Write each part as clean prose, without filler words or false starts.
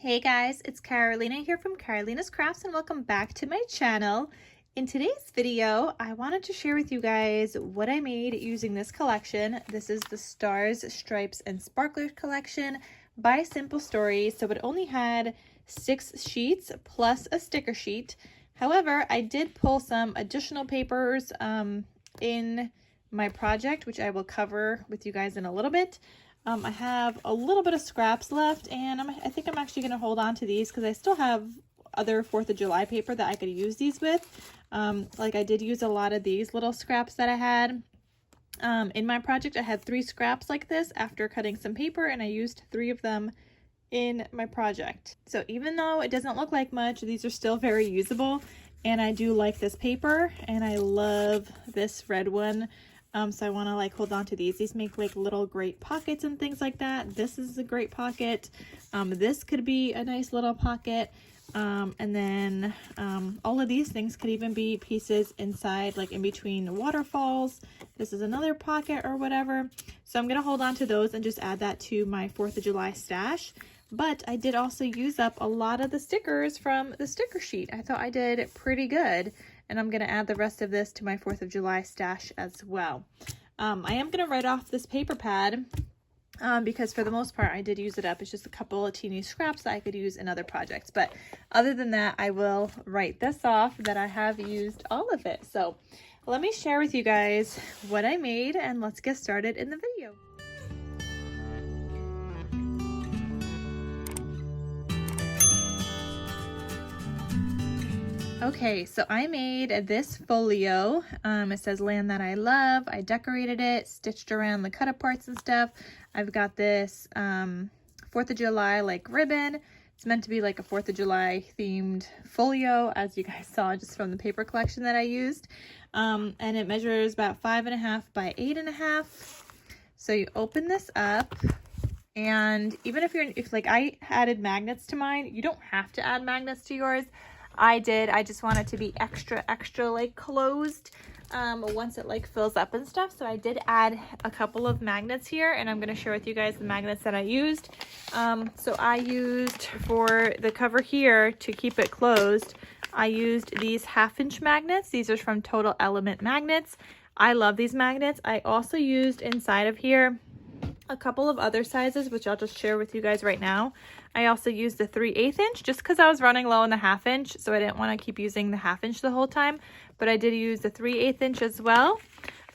Hey guys, it's Carolina here from KarolinasKrafts and welcome back to my channel. In today's video, I wanted to share with you guys what I made using this collection. This is the Stars, Stripes, and Sparklers collection by Simple Stories. So it only had 6 sheets plus a sticker sheet. However, I did pull some additional papers in my project, which I will cover with you guys in a little bit. I have a little bit of scraps left, and I think I'm actually going to hold on to these because I still have other 4th of July paper that I could use these with. Like I did use a lot of these little scraps that I had. In my project, I had 3 scraps like this after cutting some paper, and I used 3 of them in my project. So even though it doesn't look like much, these are still very usable, and I do like this paper, and I love this red one. So I want to hold on to these. These make little great pockets and things like that. This is a great pocket. This could be a nice little pocket. And then all of these things could even be pieces inside, in between waterfalls. This is another pocket or whatever. So I'm going to hold on to those and just add that to my 4th of July stash. But I did also use up a lot of the stickers from the sticker sheet. I thought I did pretty good. And I'm going to add the rest of this to my 4th of July stash as well. I am going to write off this paper pad because for the most part I did use it up. It's just a couple of teeny scraps that I could use in other projects. But other than that, I will write this off that I have used all of it. So let me share with you guys what I made and let's get started in the video. Okay, so I made this folio. It says Land That I Love. I decorated it, stitched around the cut aparts and stuff. I've got this 4th of July ribbon. It's meant to be like a 4th of July themed folio, as you guys saw just from the paper collection that I used. And it measures about 5.5 by 8.5. So you open this up. And even if I added magnets to mine, you don't have to add magnets to yours. I did. I just want it to be extra closed once it fills up and stuff. So I did add a couple of magnets here, and I'm going to share with you guys the magnets that I used. So I used for the cover here to keep it closed, I used these 1/2-inch magnets. These are from Total Element Magnets. I love these magnets. I also used inside of here a couple of other sizes, which I'll just share with you guys right now. I also used the 3/8 inch just because I was running low on the 1/2 inch, so I didn't want to keep using the 1/2 inch the whole time, but I did use the 3/8 inch as well.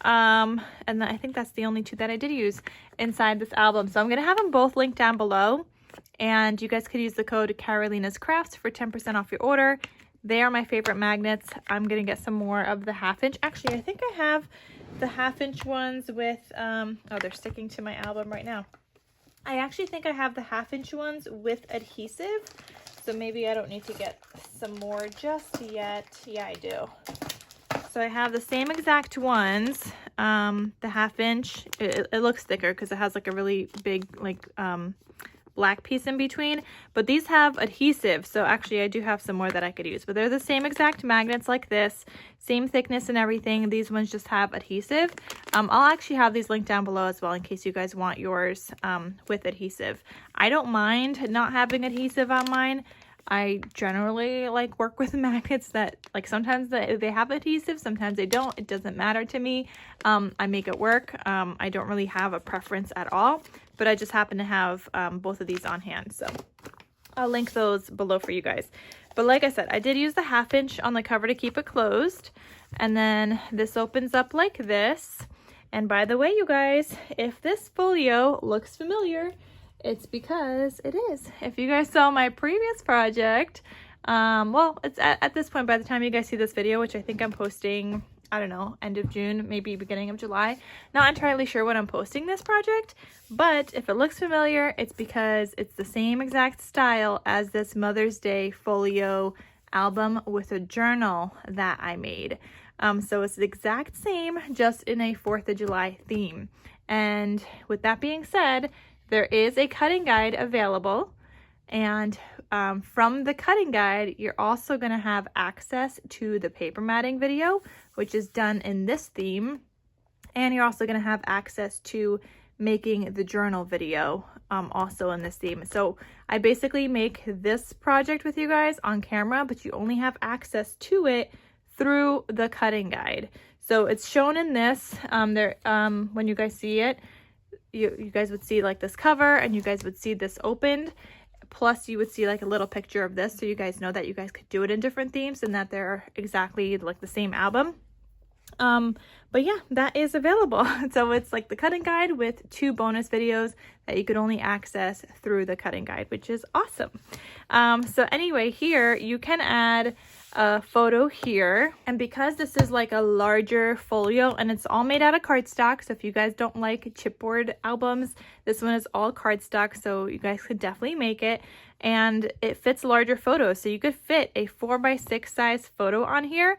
And I think that's the only 2 that I did use inside this album. So I'm going to have them both linked down below, and you guys could use the code KarolinasKrafts for 10% off your order. They are my favorite magnets. I'm going to get some more of the 1/2 inch. Actually, I think I have the 1/2 inch ones with, oh, they're sticking to my album right now. I actually think I have the 1/2 inch ones with adhesive, so maybe I don't need to get some more just yet. Yeah, I do. So I have the same exact ones, the 1/2 inch. It looks thicker because it has a really big black piece in between, but these have adhesive, so actually I do have some more that I could use, but they're the same exact magnets like this, same thickness and everything. These ones just have adhesive. I'll actually have these linked down below as well in case you guys want yours with adhesive. I don't mind not having adhesive on mine. I generally work with magnets that sometimes they have adhesive, sometimes they don't. It doesn't matter to me. I make it work. I don't really have a preference at all, but I just happen to have both of these on hand, so I'll link those below for you guys. But like I said, I did use the 1/2 inch on the cover to keep it closed, and then this opens up like this. And by the way, you guys, if this folio looks familiar, it's because it is. If you guys saw my previous project, well, it's at this point, by the time you guys see this video, which I think I'm posting, I don't know, end of June, maybe beginning of July. Not entirely sure when I'm posting this project, but if it looks familiar, it's because it's the same exact style as this Mother's Day folio album with a journal that I made. So it's the exact same, just in a 4th of July theme. And with that being said, there is a cutting guide available, and from the cutting guide, you're also going to have access to the paper matting video, which is done in this theme, and you're also going to have access to making the journal video also in this theme. So I basically make this project with you guys on camera, but you only have access to it through the cutting guide. So it's shown in this, when you guys see it, you guys would see like this cover, and you guys would see this opened. Plus you would see like a little picture of this, so you guys know that you guys could do it in different themes and that they're exactly like the same album. But yeah, that is available. So it's like the cutting guide with 2 bonus videos that you could only access through the cutting guide, which is awesome. So anyway, here you can add a photo here, and because this is like a larger folio and it's all made out of cardstock, so if you guys don't like chipboard albums, this one is all cardstock, so you guys could definitely make it. And it fits larger photos, so you could fit a 4x6 size photo on here.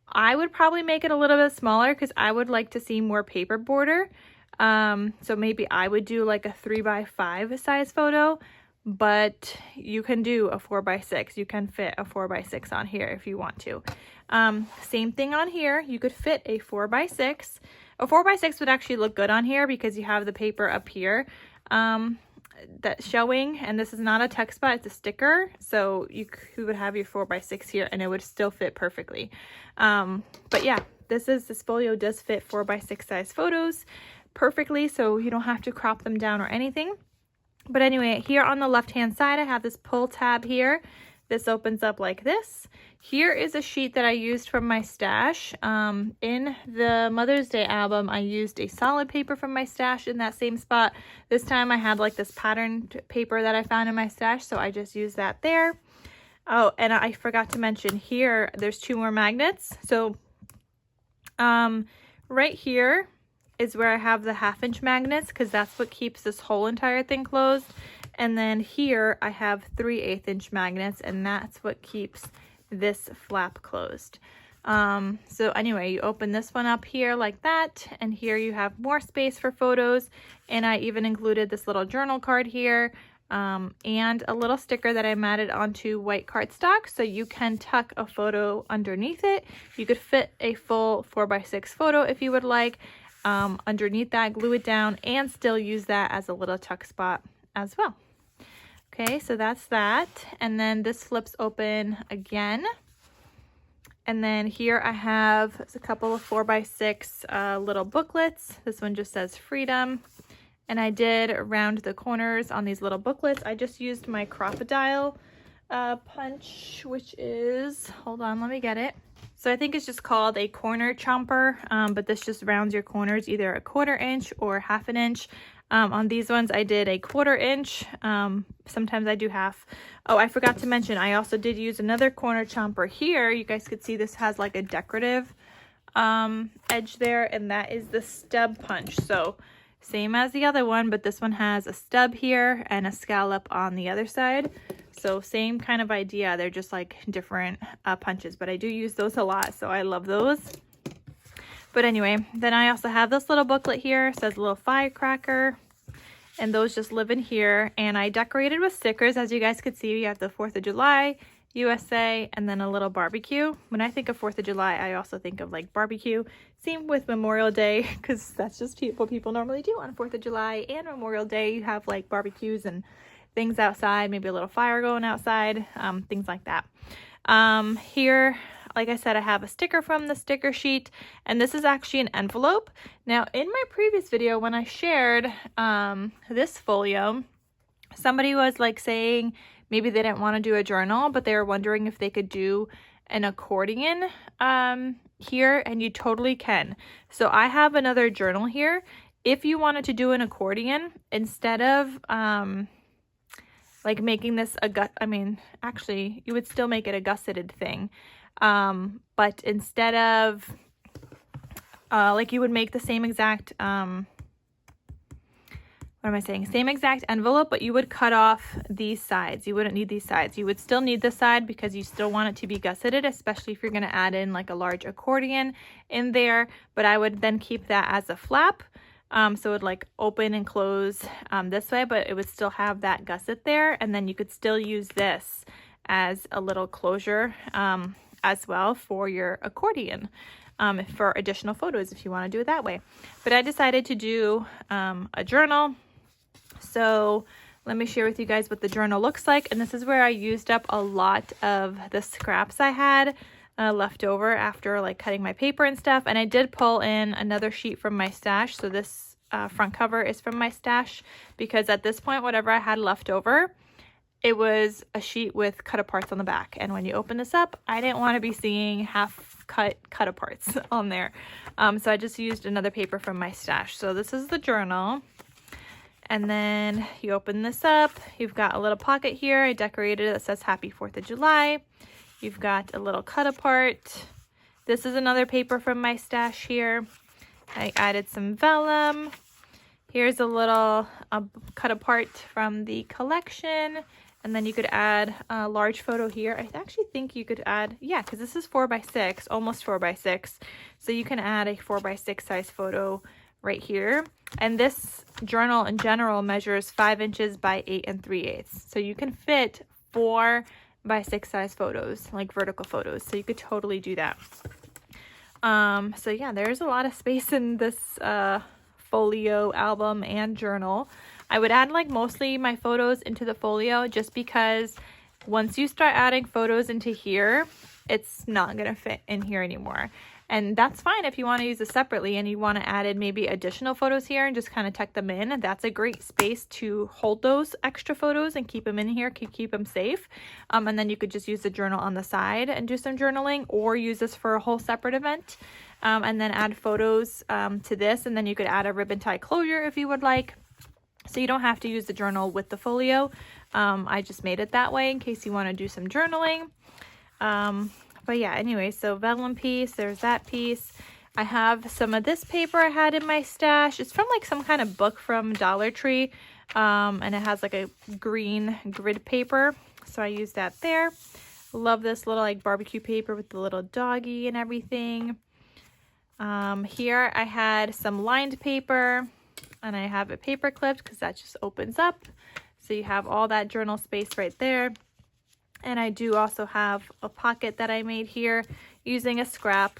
I would probably make it a little bit smaller because I would like to see more paper border. So maybe I would do like a 3x5 size photo, but you can do a 4x6. You can fit a 4x6 on here if you want to. Same thing on here. You could fit a 4x6. A 4x6 would actually look good on here because you have the paper up here that's showing, and this is not a text spot, it's a sticker, so you would have your 4x6 here and it would still fit perfectly. But yeah, this folio does fit 4x6 size photos perfectly, so you don't have to crop them down or anything. But anyway, here on the left hand side I have this pull tab here. This opens up like this. Here is a sheet that I used from my stash. In the Mother's Day album, I used a solid paper from my stash in that same spot. This time I had like this patterned paper that I found in my stash, so I just used that there. Oh, and I forgot to mention here, there's 2 more magnets. So right here is where I have the 1/2" magnets, because that's what keeps this whole entire thing closed. And then here I have 3/8" magnets, and that's what keeps this flap closed. So anyway, you open this one up here like that, and here you have more space for photos. And I even included this little journal card here, and a little sticker that I matted onto white cardstock, so you can tuck a photo underneath it. You could fit a full 4x6 photo if you would like underneath that, glue it down, and still use that as a little tuck spot as well. Okay, so that's that. And then this flips open again. And then here I have a couple of 4x6 little booklets. This one just says freedom. And I did round the corners on these little booklets. I just used my crocodile punch, which is, hold on, let me get it. So I think it's just called a corner chomper, but this just rounds your corners either a 1/4 inch or 1/2 inch. On these ones I did a 1/4 inch. Sometimes I do 1/2. Oh, I forgot to mention, I also did use another corner chomper here. You guys could see this has like a decorative edge there, and that is the stub punch. So same as the other one, but this one has a stub here and a scallop on the other side. So same kind of idea. They're just like different punches, but I do use those a lot, so I love those. But anyway, then I also have this little booklet here. It says a little firecracker, and those just live in here. And I decorated with stickers. As you guys could see, you have the 4th of July, USA, and then a little barbecue. When I think of 4th of July, I also think of like barbecue. Same with Memorial Day, because that's just what people normally do on 4th of July and Memorial Day. You have like barbecues and things outside, maybe a little fire going outside, things like that. Here, like I said, I have a sticker from the sticker sheet, and this is actually an envelope. Now, in my previous video, when I shared this folio, somebody was like saying maybe they didn't want to do a journal, but they were wondering if they could do an accordion here, and you totally can. So I have another journal here. If you wanted to do an accordion, instead of like making this a actually you would still make it a gusseted thing, but instead of like you would make the same exact same exact envelope, but you would cut off these sides. You wouldn't need these sides. You would still need this side because you still want it to be gusseted, especially if you're going to add in like a large accordion in there. But I would then keep that as a flap. So it would like open and close this way, but it would still have that gusset there. And then you could still use this as a little closure as well for your accordion. for additional photos if you want to do it that way. But I decided to do a journal. So let me share with you guys what the journal looks like. And this is where I used up a lot of the scraps I had left over after like cutting my paper and stuff. And I did pull in another sheet from my stash. So this front cover is from my stash, because at this point, whatever I had left over, it was a sheet with cut aparts on the back. And when you open this up, I didn't want to be seeing half cut aparts on there. So I just used another paper from my stash. So this is the journal. And then you open this up, you've got a little pocket here. I decorated it that says Happy 4th of July. You've got a little cut apart. This is another paper from my stash here. I added some vellum. Here's a little cut apart from the collection. And then you could add a large photo here. I actually think you could add, yeah, because this is 4x6, almost 4x6. So you can add a 4x6 size photo right here. And this journal in general measures 5 inches by 8 3/8. So you can fit 4x6 size photos, like vertical photos. So you could totally do that. So yeah, there's a lot of space in this folio album and journal. I would add like mostly my photos into the folio, just because once you start adding photos into here, it's not gonna fit in here anymore. And that's fine if you want to use it separately and you want to add in maybe additional photos here and just kind of tuck them in. That's a great space to hold those extra photos and keep them in here, keep them safe. And then you could just use the journal on the side and do some journaling, or use this for a whole separate event. And then add photos to this, and then you could add a ribbon tie closure if you would like. So you don't have to use the journal with the folio. I just made it that way in case you want to do some journaling. But yeah, anyway, so vellum piece, there's that piece. I have some of this paper I had in my stash. It's from like some kind of book from Dollar Tree. And it has like a green grid paper. So I used that there. Love this little like barbecue paper with the little doggy and everything. Here I had some lined paper, and I have it paper clipped because that just opens up. So you have all that journal space right there. And I do also have a pocket that I made here using a scrap.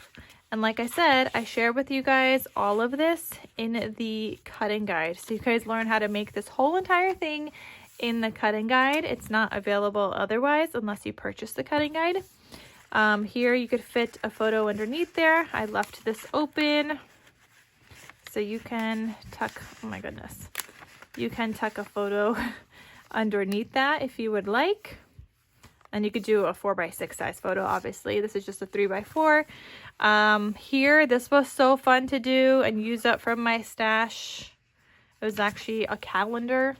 And like I said, I share with you guys all of this in the cutting guide. So you guys learn how to make this whole entire thing in the cutting guide. It's not available otherwise unless you purchase the cutting guide. Here you could fit a photo underneath there. I left this open so you can tuck, oh my goodness, you can tuck a photo underneath that if you would like. And you could do a 4x6 size photo, obviously. This is just a 3x4. Here, this was so fun to do and use up from my stash. It was actually a calendar.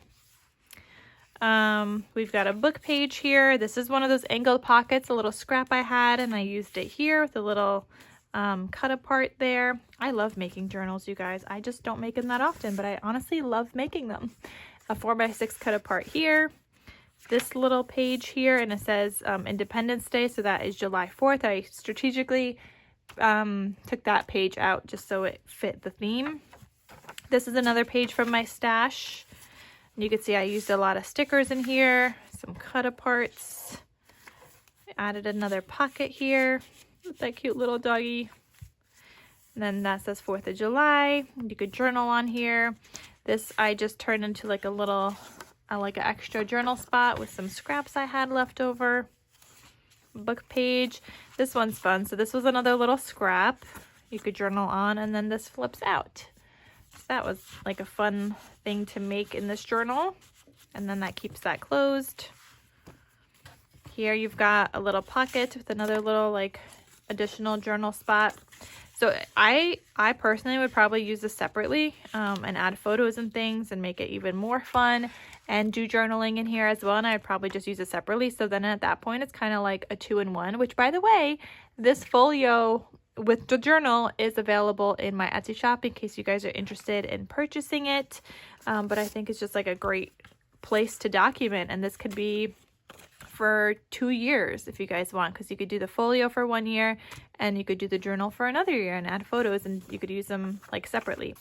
We've got a book page here. This is one of those angled pockets, a little scrap I had, and I used it here with a little cut apart there. I love making journals, you guys. I just don't make them that often, but I honestly love making them. A 4x6 cut apart here. This little page here, and it says Independence Day, so that is July 4th. I strategically took that page out just so it fit the theme. This is another page from my stash. And you can see I used a lot of stickers in here, some cut aparts. I added another pocket here with that cute little doggy. And then that says 4th of July. You could journal on here. This I just turned into like a little like an extra journal spot with some scraps I had left over. Book page. This one's fun. So this was another little scrap you could journal on, and then this flips out. So that was like a fun thing to make in this journal. And then that keeps that closed. Here you've got a little pocket with another little like additional journal spot. So I personally would probably use this separately and add photos and things and make it even more fun, and do journaling in here as well. And I'd probably just use it separately. So then at that point, it's kind of like a 2-in-1, which by the way, this folio with the journal is available in my Etsy shop in case you guys are interested in purchasing it. But I think it's just like a great place to document. And this could be for 2 years if you guys want, because you could do the folio for 1 year and you could do the journal for another year and add photos, and you could use them like separately.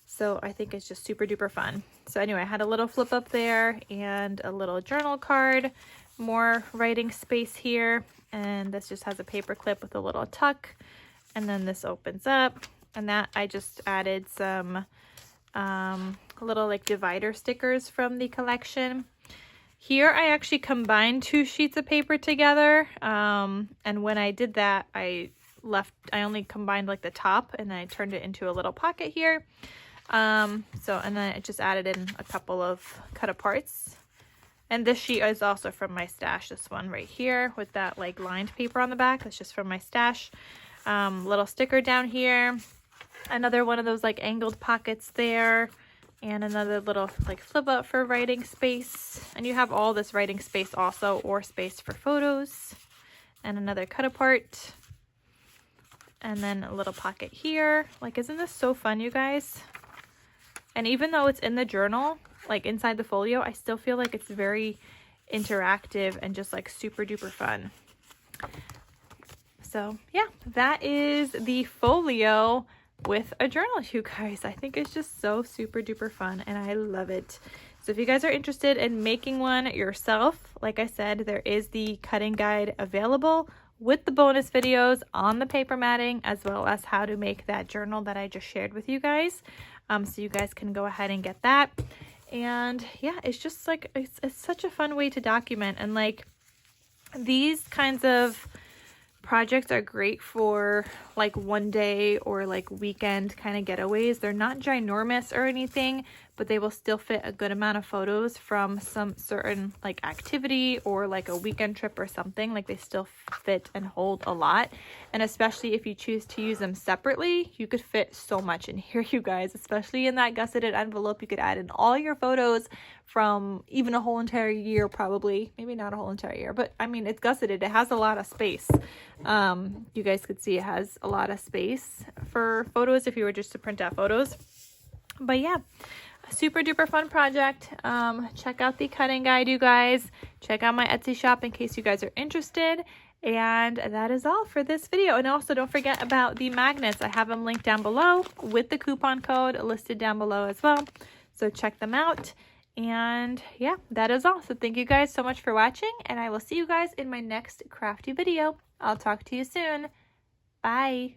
So I think it's just super duper fun. So anyway, I had a little flip up there and a little journal card, more writing space here, and this just has a paper clip with a little tuck, and then this opens up, and that I just added some little like divider stickers from the collection. Here I actually combined 2 sheets of paper together, and when I did that I only combined like the top, and then I turned it into a little pocket here. And then I just added in a couple of cut aparts. And this sheet is also from my stash, this one right here with that like lined paper on the back. That's just from my stash. Little sticker down here, another one of those like angled pockets there, and another little like flip up for writing space. And you have all this writing space also, or space for photos, and another cut apart, and then a little pocket here. Like, isn't this so fun, you guys? And even though it's in the journal, like inside the folio, I still feel like it's very interactive and just like super duper fun. So yeah, that is the folio with a journal, you guys. I think it's just so super duper fun and I love it. So if you guys are interested in making one yourself, like I said, there is the cutting guide available with the bonus videos on the paper matting, as well as how to make that journal that I just shared with you guys. So you guys can go ahead and get that. And yeah, it's just like, it's such a fun way to document. And like, these kinds of projects are great for like one day or like weekend kind of getaways. They're not ginormous or anything, but they will still fit a good amount of photos from some certain like activity or like a weekend trip or something. Like, they still fit and hold a lot. And especially if you choose to use them separately, you could fit so much in here, you guys. Especially in that gusseted envelope, you could add in all your photos from even a whole entire year, probably. Maybe not a whole entire year, but I mean, it's gusseted. It has a lot of space. You guys could see it has a lot of space for photos if you were just to print out photos. But yeah, super duper fun project. Check out the cutting guide, you guys. Check out my Etsy shop in case you guys are interested. And that is all for this video. And also don't forget about the magnets. I have them linked down below with the coupon code listed down below as well. So check them out. And yeah, that is all. So thank you guys so much for watching, and I will see you guys in my next crafty video. I'll talk to you soon. Bye.